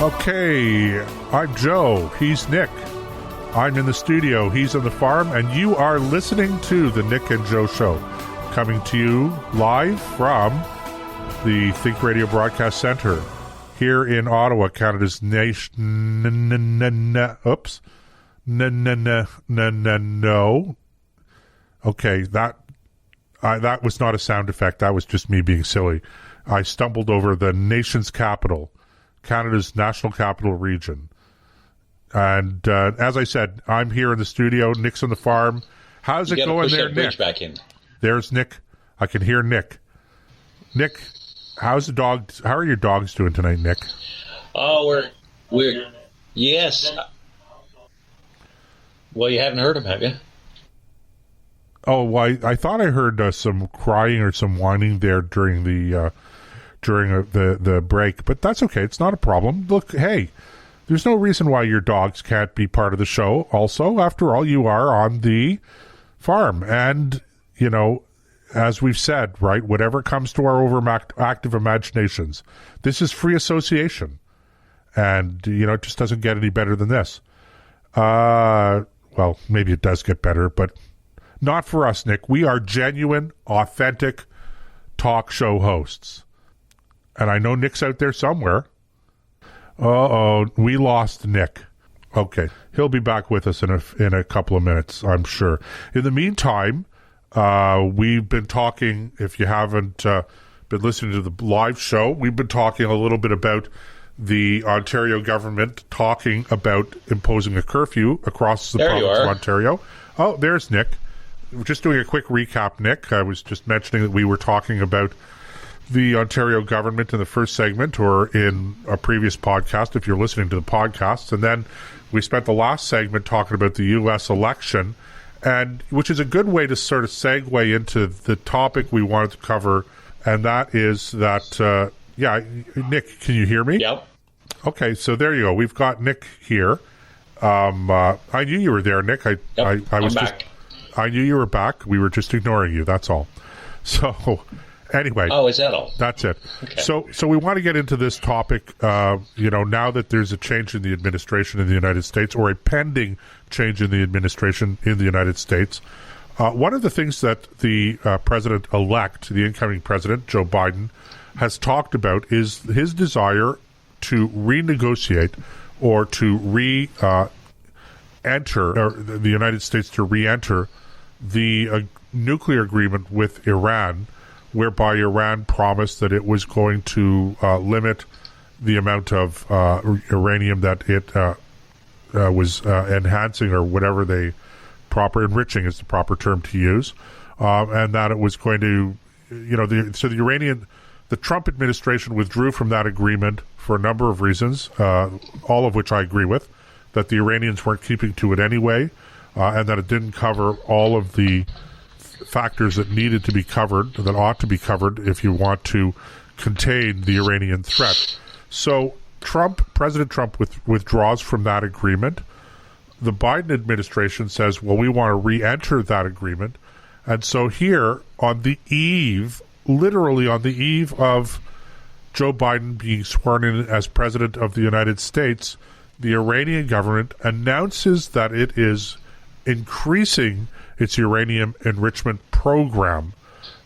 Okay, I'm Joe. He's Nick. I'm in the studio. He's on the farm. And you are listening to the Nick and Joe Show, coming to you live from the Think Radio Broadcast Center here in Ottawa, Canada's nation. Oops. No. Okay, that was not a sound effect. That was just me being silly. I stumbled over the nation's capital, Canada's national capital region. And as I said, I'm here in the studio. Nick's on the farm. How's it going there, Nick? Back in. There's Nick. I can hear Nick. Nick, how's the dogs? How are your dogs doing tonight, Nick? Oh, we're yes. Well, you haven't heard them, have you? Oh, well, I thought I heard some crying or some whining there during the break, but that's okay. It's not a problem. Look, hey, there's no reason why your dogs can't be part of the show. Also, after all, you are on the farm, and you know, as we've said, right, whatever comes to our overactive imaginations, this is free association, and you know, it just doesn't get any better than this. Well, maybe it does get better, but not for us, Nick. We are genuine, authentic talk show hosts. And I know Nick's out there somewhere. Uh-oh, we lost Nick. Okay, he'll be back with us in a couple of minutes, I'm sure. In the meantime, we've been talking, if you haven't been listening to the live show, we've been talking a little bit about the Ontario government talking about imposing a curfew across the province of Ontario. Oh, there's Nick. We're just doing a quick recap, Nick. I was just mentioning that we were talking about the Ontario government in the first segment, or in a previous podcast if you're listening to the podcasts, and then we spent the last segment talking about the U.S. election, and which is a good way to sort of segue into the topic we wanted to cover, and that is that yeah, Nick, can you hear me? Yep. Okay, so there you go. We've got Nick here. I knew you were there, Nick. I was back. I knew you were back. We were just ignoring you. That's all. So, anyway. Oh, is that all? That's it. Okay. So we want to get into this topic. You know, now that there's a change in the administration in the United States, or a pending change in the administration in the United States, one of the things that the president-elect, the incoming president, Joe Biden, has talked about is his desire to renegotiate or to enter the United States to re-enter the nuclear agreement with Iran, whereby Iran promised that it was going to limit the amount of uranium that it was enhancing, or whatever enriching is the proper term to use, and that it was going to, you know, the Trump administration withdrew from that agreement for a number of reasons, all of which I agree with, that the Iranians weren't keeping to it anyway, and that it didn't cover all of the factors that needed to be covered, that ought to be covered if you want to contain the Iranian threat. So President Trump withdraws from that agreement. The Biden administration says, well, we want to re-enter that agreement. And so here, on the eve, literally on the eve of Joe Biden being sworn in as president of the United States, the Iranian government announces that it is increasing its uranium enrichment program.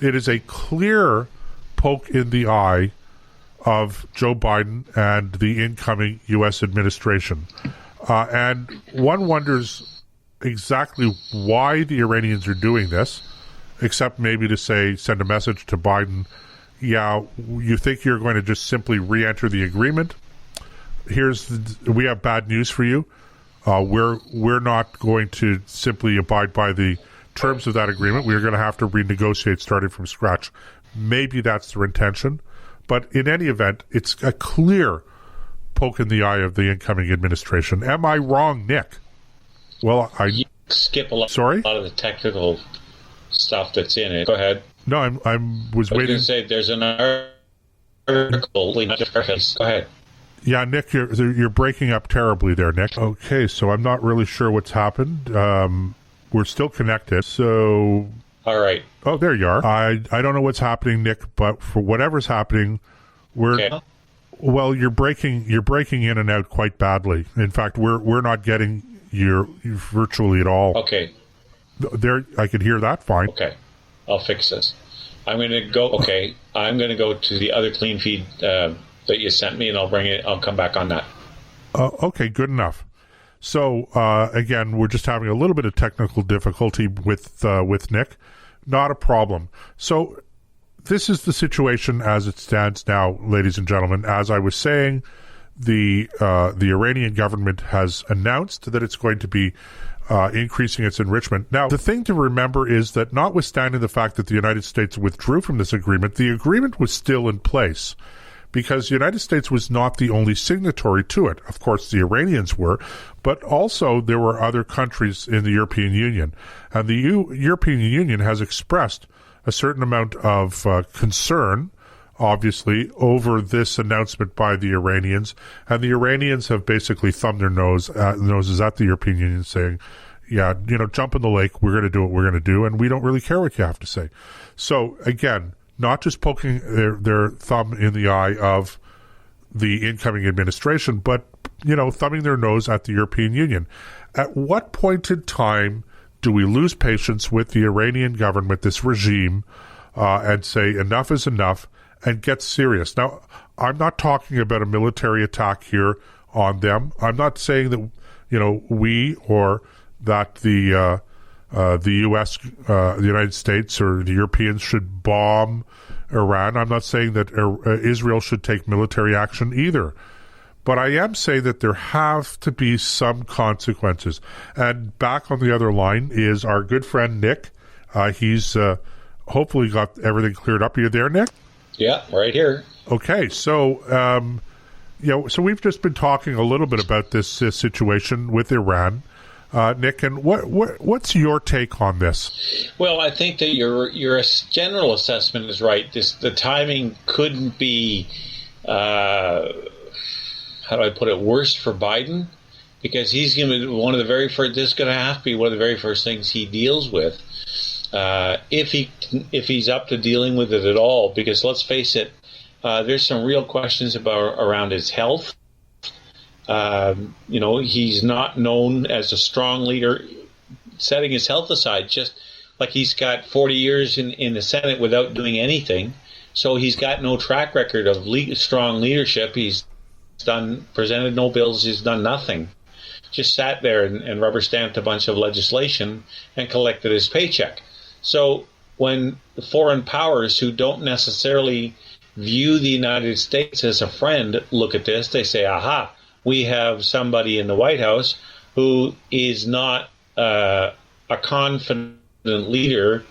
It is a clear poke in the eye of Joe Biden and the incoming U.S. administration. And one wonders exactly why the Iranians are doing this, except maybe to send a message to Biden, yeah, you think you're going to just simply re-enter the agreement? We have bad news for you. We're not going to simply abide by the terms of that agreement. We're going to have to renegotiate starting from scratch. Maybe that's their intention, but in any event, it's a clear poke in the eye of the incoming administration. Am I wrong, Nick? Well, you skip a lot. Sorry? A lot of the technical stuff that's in it. Go ahead. No, I was waiting. I was going to say there's an article. Go ahead. Yeah, Nick, you're breaking up terribly there, Nick. Okay, so I'm not really sure what's happened. We're still connected, so... All right. Oh, there you are. I don't know what's happening, Nick, but for whatever's happening, we're Well, you're breaking in and out quite badly. In fact, we're not getting you virtually at all. Okay. There, I could hear that fine. Okay, I'll fix this. I'm going to go. Okay, I'm going to go to the other clean feed that you sent me, and I'll come back on that. Okay, good enough. So again, we're just having a little bit of technical difficulty with Nick. Not a problem. So this is the situation as it stands now, ladies and gentlemen. As I was saying, the Iranian government has announced that it's going to be increasing its enrichment. Now, the thing to remember is that notwithstanding the fact that the United States withdrew from this agreement, the agreement was still in place because the United States was not the only signatory to it. Of course, the Iranians were, but also there were other countries in the European Union. And the European Union has expressed a certain amount of concern, obviously, over this announcement by the Iranians. And the Iranians have basically thumbed their noses at the European Union saying, yeah, jump in the lake, we're going to do what we're going to do, and we don't really care what you have to say. So, again, not just poking their thumb in the eye of the incoming administration, but, thumbing their nose at the European Union. At what point in time do we lose patience with the Iranian government, this regime, and say enough is enough and get serious? Now, I'm not talking about a military attack here on them. I'm not saying that, we or that the U.S., the United States, or the Europeans should bomb Iran. I'm not saying that Israel should take military action either. But I am saying that there have to be some consequences. And back on the other line is our good friend Nick. He's hopefully got everything cleared up. Are you there, Nick? Yeah, right here. Okay, so so we've just been talking a little bit about this situation with Iran. Nick, and what's your take on this? Well, I think that your general assessment is right. The timing couldn't be, how do I put it, worse for Biden, because he's going to be one of the very first. This is going to have to be one of the very first things he deals with, if he's up to dealing with it at all. Because let's face it, there's some real questions around his health. He's not known as a strong leader, setting his health aside, just like he's got 40 years in the Senate without doing anything. So he's got no track record of strong leadership. He's presented no bills, he's done nothing. Just sat there and rubber stamped a bunch of legislation and collected his paycheck. So when the foreign powers who don't necessarily view the United States as a friend look at this, they say, aha, we have somebody in the White House who is not a confident leader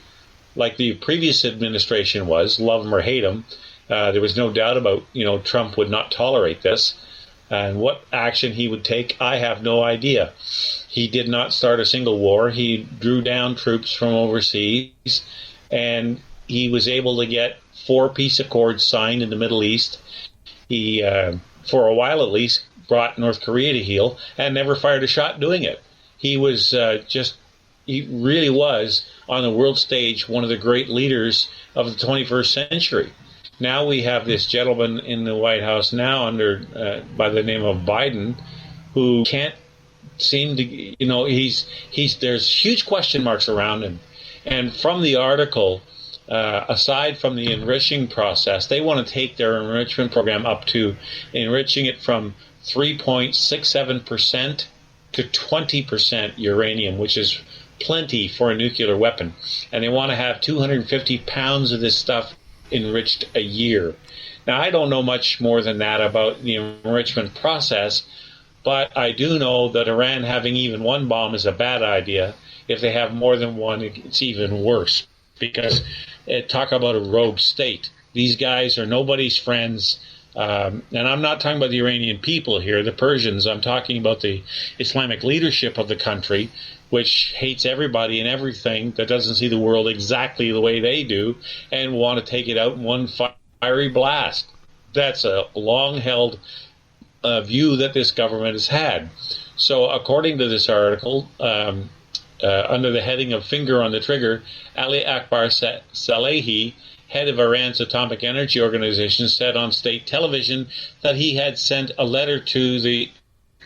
like the previous administration was, love him or hate him. There was no doubt about, Trump would not tolerate this. And what action he would take, I have no idea. He did not start a single war. He drew down troops from overseas, and he was able to get 4 peace accords signed in the Middle East. He, for a while at least, brought North Korea to heel and never fired a shot doing it. He was he really was, on the world stage, one of the great leaders of the 21st century. Now we have this gentleman in the White House now by the name of Biden, who can't seem to, there's huge question marks around him. And from the article, aside from the enriching process, they want to take their enrichment program up to enriching it from 3.67% to 20% uranium, which is plenty for a nuclear weapon. And they want to have 250 pounds of this stuff enriched a year. Now, I don't know much more than that about the enrichment process, but I do know that Iran having even one bomb is a bad idea. If they have more than one, it's even worse, because talk about a rogue state. These guys are nobody's friends. And I'm not talking about the Iranian people here, the Persians. I'm talking about the Islamic leadership of the country, which hates everybody and everything, that doesn't see the world exactly the way they do, and want to take it out in one fiery blast. That's a long-held view that this government has had. So according to this article, under the heading of Finger on the Trigger, Ali Akbar Salehi, head of Iran's Atomic Energy Organization, said on state television that he had sent a letter to the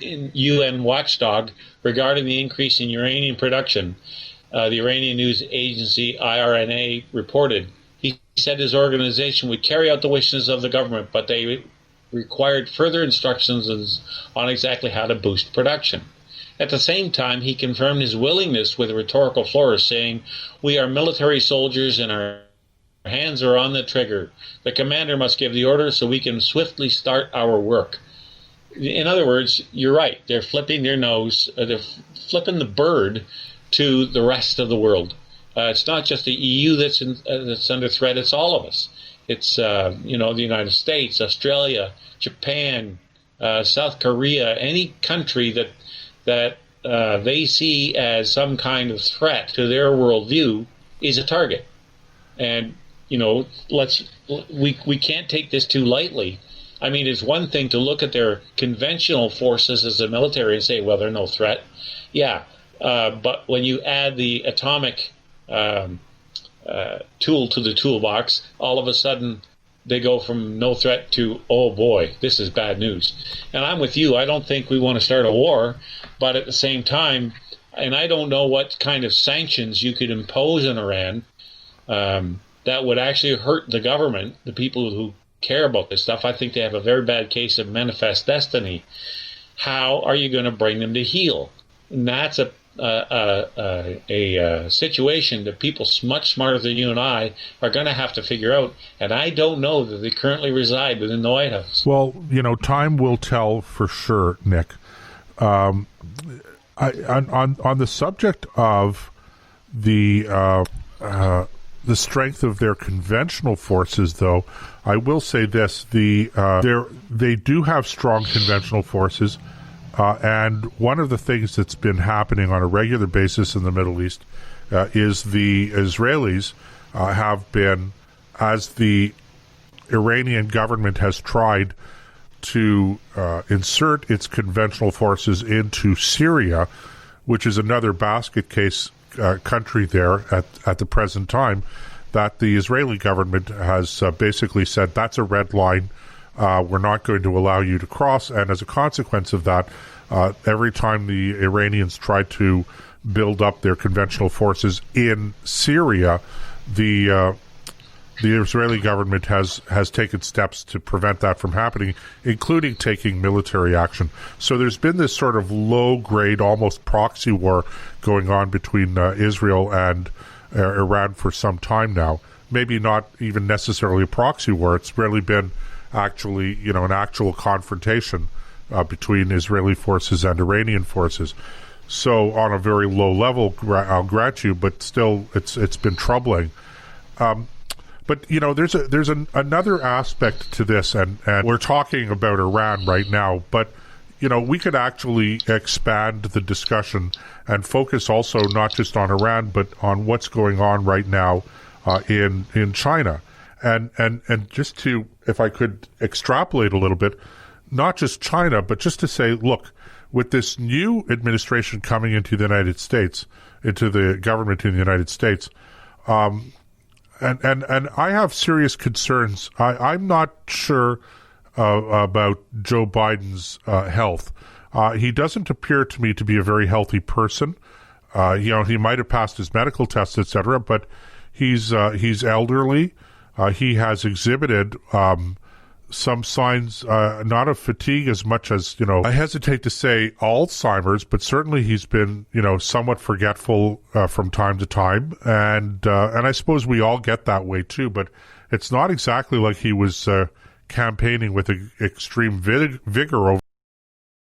UN watchdog regarding the increase in uranium production. The Iranian news agency IRNA reported. He said his organization would carry out the wishes of the government, but they required further instructions on exactly how to boost production. At the same time, he confirmed his willingness with a rhetorical flourish, saying, "We are military soldiers and our hands are on the trigger. The commander must give the order so we can swiftly start our work." In other words, you're right. They're flipping their nose, they're flipping the bird to the rest of the world. It's not just the EU that's under threat, it's all of us. It's, the United States, Australia, Japan, South Korea, any country that they see as some kind of threat to their worldview is a target. And, we can't take this too lightly. I mean, it's one thing to look at their conventional forces as a military and say, well, they're no threat. Yeah, but when you add the atomic tool to the toolbox, all of a sudden they go from no threat to, oh boy, this is bad news. And I'm with you. I don't think we want to start a war, but at the same time, and I don't know what kind of sanctions you could impose on Iran that would actually hurt the government, the people who care about this stuff. I think they have a very bad case of manifest destiny. How are you going to bring them to heel? And that's a situation that people much smarter than you and I are going to have to figure out. And I don't know that they currently reside within the White House. Well, time will tell for sure, Nick. On the subject of the strength of their conventional forces, though, I will say this: they do have strong conventional forces. And one of the things that's been happening on a regular basis in the Middle East is the Israelis have been, as the Iranian government has tried to insert its conventional forces into Syria, which is another basket case country there at the present time, that the Israeli government has basically said that's a red line. We're not going to allow you to cross, and as a consequence of that, every time the Iranians try to build up their conventional forces in Syria, the Israeli government has taken steps to prevent that from happening, including taking military action. So there's been this sort of low-grade, almost proxy war going on between Israel and Iran for some time now. Maybe not even necessarily a proxy war. It's really been actually, an actual confrontation between Israeli forces and Iranian forces. So on a very low level, I'll grant you, but still, it's been troubling. But there's another aspect to this, and we're talking about Iran right now, but we could actually expand the discussion and focus also not just on Iran, but on what's going on right now in China. And just to, if I could extrapolate a little bit, not just China, but just to say, look, with this new administration coming into the United States, into the government in the United States, and I have serious concerns. I'm not sure about Joe Biden's health. He doesn't appear to me to be a very healthy person. He might have passed his medical tests, etc., but he's elderly. He has exhibited some signs, not of fatigue as much as, I hesitate to say Alzheimer's, but certainly he's been, somewhat forgetful from time to time. And I suppose we all get that way too, but it's not exactly like he was campaigning with extreme vigor over